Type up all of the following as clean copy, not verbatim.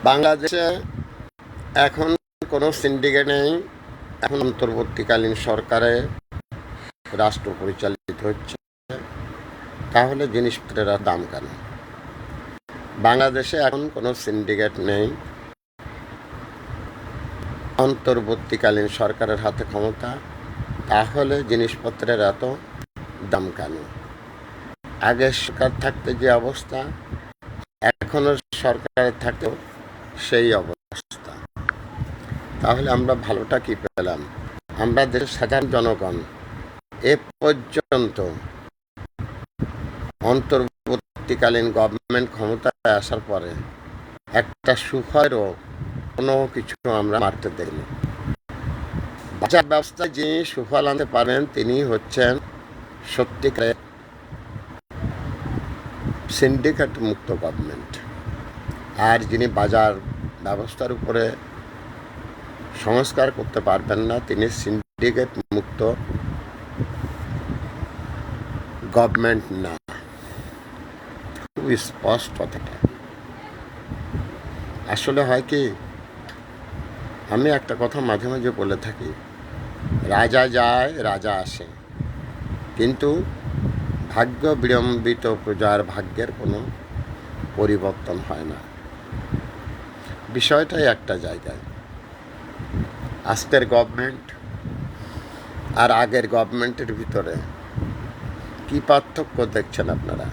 বাংলাদেশে এখন কোনো সিন্ডিকেট নেই। এখন অন্তর্বর্তীকালীন সরকারে রাষ্ট্র পরিচালিত হচ্ছে। তাহলে জিনিসপত্রের দাম কেন? বাংলাদেশে এখন কোনো সিন্ডিকেট নেই, অন্তর্বর্তীকালীন সরকারের হাতে ক্ষমতা। তাহলে জিনিসপত্রের এত দাম কেন? আগের সরকার থাকতে যে অবস্থা, এখনো সরকারের থাকতেও সেই অবস্থা। তাহলে আমরা ভালোটা কি পেলাম? আমরা দেশের সাধারণ জনগণ এ পর্যন্ত অন্তর্বর্তীকালীন গভর্নমেন্ট ক্ষমতায় আসার পরে একটা সুফলেরও কোনো কিছু আমরা মারতে দেইনি। বাজার ব্যবস্থায় যিনি সুফল আনতে পারেন তিনি হচ্ছেন সত্যিকারের সিন্ডিকেট মুক্ত গভর্নমেন্ট। আর যিনি বাজার ব্যবস্থার উপরে সংস্কার করতে পারবেন না, তিনি সিন্ডিকেট মুক্ত গভর্নমেন্ট না। খুব স্পষ্ট কথাটা। আসলে হয় কি, আমি একটা কথা মাঝে মাঝে বলে থাকি, রাজা যায় রাজা আসে, কিন্তু ভাগ্য বিড়ম্বিত প্রজার ভাগ্যের কোনো পরিবর্তন হয় না। বিষয়টাই একটা জায়গায়। আজকের গভর্নমেন্ট আর আগের গভর্নমেন্টের ভিতরে কি পার্থক্য দেখছেন আপনারা?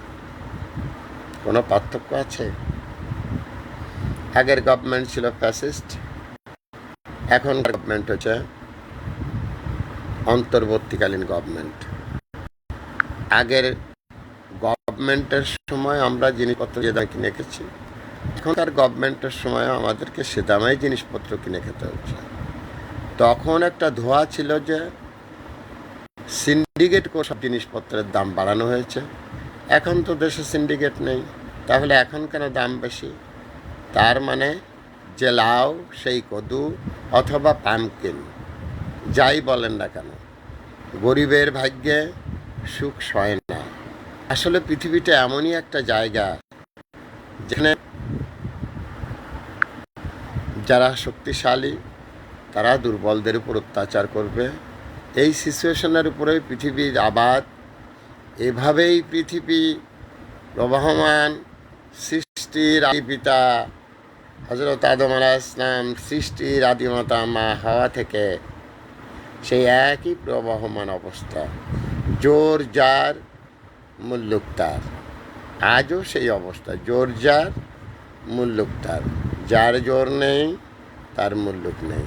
কোনো পার্থক্য আছে? আগের গভর্নমেন্ট ছিল ফ্যাসিস্ট, এখন গভর্নমেন্ট হচ্ছে অন্তর্বর্তীকালীন গভর্নমেন্ট। আগের গভর্নমেন্টের সময় আমরা জিনিসপত্র যে দামে কিনে খেয়েছি, এখনকার গভর্নমেন্টের সময় আমাদেরকে সে দামেই জিনিসপত্র কিনে খেতে হচ্ছে। তখন একটা ধোঁয়া ছিল যে সিন্ডিকেট করে সব জিনিসপত্রের দাম বাড়ানো হয়েছে। এখন তো দেশে সিন্ডিকেট নেই, তাহলে এখন কেন দাম বেশি? তার মানে যে লাউ সেই কদু অথবা পামকিন, যাই বলেন না কেন, গরিবের ভাগ্যে সুখ সয় না। আসলে পৃথিবীটা এমনই একটা জায়গা যেখানে যারা শক্তিশালী তারা দুর্বলদের উপর অত্যাচার করবে। এই সিচুয়েশনের উপরে পৃথিবীর আবাদ। এভাবেই পৃথিবী প্রবহমান। সৃষ্টির আদি পিতা হযরত আদম আলাইহিস সালাম, সৃষ্টির আদিমাতা মা হাওয়া থেকে সেই একই প্রবহমান অবস্থা। জোর যার মুল্লুক তার। আজও সেই অবস্থা, জোর যার মুল্লুক তার। যার জোর নেই তার মুল্লুক নেই।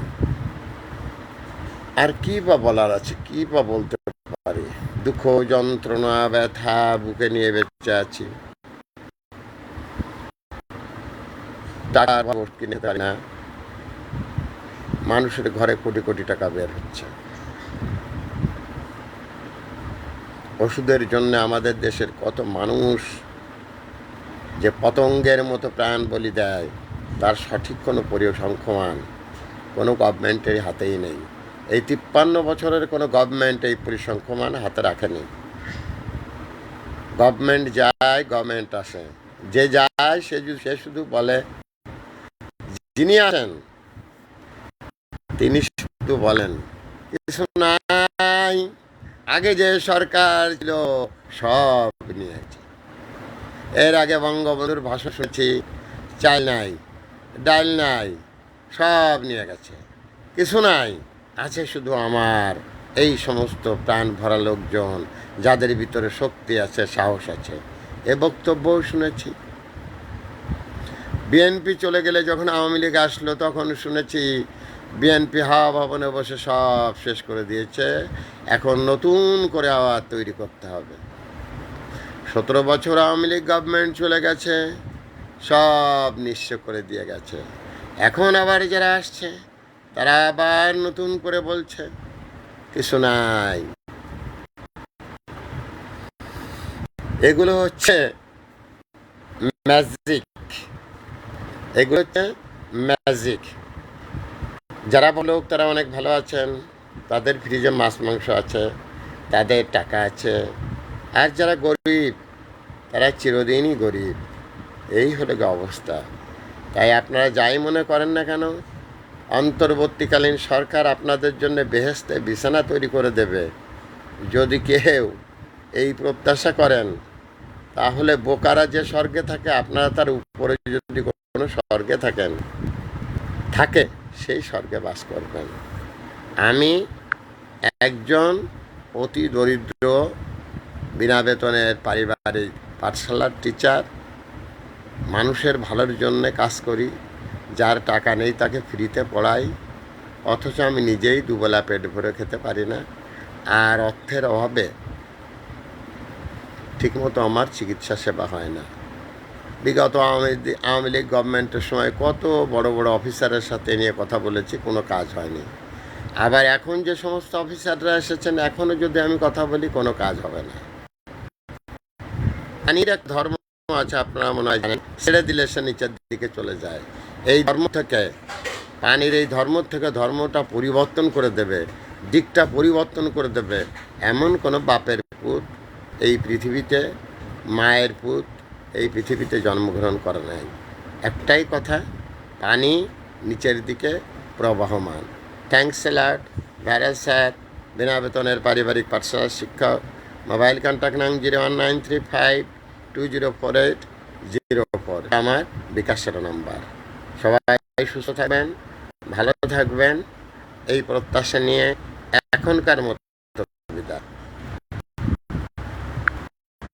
আর কি বা বলার আছে, কি বা বলতে পারি? দুঃখ যন্ত্রণা ব্যথা বুকে নিয়ে বেঁচে আছি। টাকার ভোট কিনে পারি না, মানুষের ঘরে কোটি কোটি টাকা বের হচ্ছে। ওষুধের জন্য আমাদের দেশের কত মানুষ যে পতঙ্গের মতো প্রাণ বলি দেয়, তার সঠিক কোনো পরিসংখ্যান কোনো গভর্নমেন্টের হাতেই নেই। এই 53 বছরের কোনো গভর্নমেন্ট এই পরিসংখ্যান হাতে রাখেনি। গভর্নমেন্ট যায়, গভর্নমেন্ট আসে। যে যায় সে শুধু বলে, যিনি আসেন তিনি শুধু বলেন কিছু নাই, আগে যে সরকার ছিল সব নিয়েছে। এর আগে বঙ্গবন্ধুর ভাষণ শুনেছি, চাল নাই ডাল নাই সব নিয়ে গেছে, কিছু নাই, আছে শুধু আমার। এই সমস্ত প্রাণ ভরা লোকজন যাদের ভিতরে শক্তি আছে, সাহস আছে, এ বক্তব্যও শুনেছি। বিএনপি চলে গেলে যখন আওয়ামী লীগ আসলো তখন শুনেছি বিএনপি হাওয়া ভবনে বসে সব শেষ করে দিয়েছে, এখন নতুন করে আবার তৈরি করতে হবে। 17 বছর আওয়ামী লীগ গভর্নমেন্ট চলে গেছে, সব নিঃস্ব করে দিয়ে গেছে। এখন আবার যারা আসছে তারা আবার নতুন করে বলছে কিছু নাই। এগুলো হচ্ছে ম্যাজিক, এগুলো হচ্ছে ম্যাজিক। যারা বলুক তারা অনেক ভালো আছেন, তাদের ফ্রিজে মাছ মাংস আছে, তাদের টাকা আছে। আর যারা গরিব তারা চিরদিনই গরিব। এই হলো গিয়ে অবস্থা। তাই আপনারা যাই মনে করেন না কেন, অন্তর্বর্তীকালীন সরকার আপনাদের জন্য বেহেশতে বিছানা তৈরি করে দেবে। যদি কেউ এই প্রত্যাশা করেন, তাহলে বোকারা যে স্বর্গে থাকে, আপনারা তার উপরে যদি কোনো স্বর্গে থাকে সেই স্বর্গে বাস করবেন। আমি একজন অতি দরিদ্র বিনা বেতনের পারিবারিক পাঠশালার টিচার, মানুষের ভালোর জন্য কাজ করি। যার টাকা নেই তাকে ফ্রিতে পড়াই, অথচ আমি নিজেই দুবেলা পেট ভরে খেতে পারি না। আর অর্থের অভাবে ঠিকমতো আমার চিকিৎসা সেবা হয় না। বিগত আওয়ামী লীগ গভর্নমেন্টের সময় কত বড় বড় অফিসারের সাথে নিয়ে কথা বলেছি, কোনো কাজ হয়নি। আবার এখন যে সমস্ত অফিসাররা এসেছেন, এখনও যদি আমি কথা বলি, কোনো কাজ হবে না। পানির এক ধর্ম আছে, আপনারা মনে হয় জানেন, ছেড়ে দিলে সে নিচের দিকে চলে যায়। এই ধর্ম থেকে, পানির এই ধর্ম থেকে ধর্মটা পরিবর্তন করে দেবে, দিকটা পরিবর্তন করে দেবে এমন কোনো বাপের পুত এই পৃথিবীতে, মায়ের পুত এই পৃথিবীতে জন্মগ্রহণ করে নাই। একটাই কথা, পানি নিচের দিকে প্রবাহমান। Thanks a lot. Viral sir, বিনা বেতনের পারিবারিক পাঠশালার শিক্ষক। মোবাইল কন্ট্যাক্ট নাম 01935204804, আমার বিকাশের নাম্বার। সবাই সুস্থ থাকবেন, ভালো থাকবেন, এই প্রত্যাশা নিয়ে এখনকার মতো বিদায়।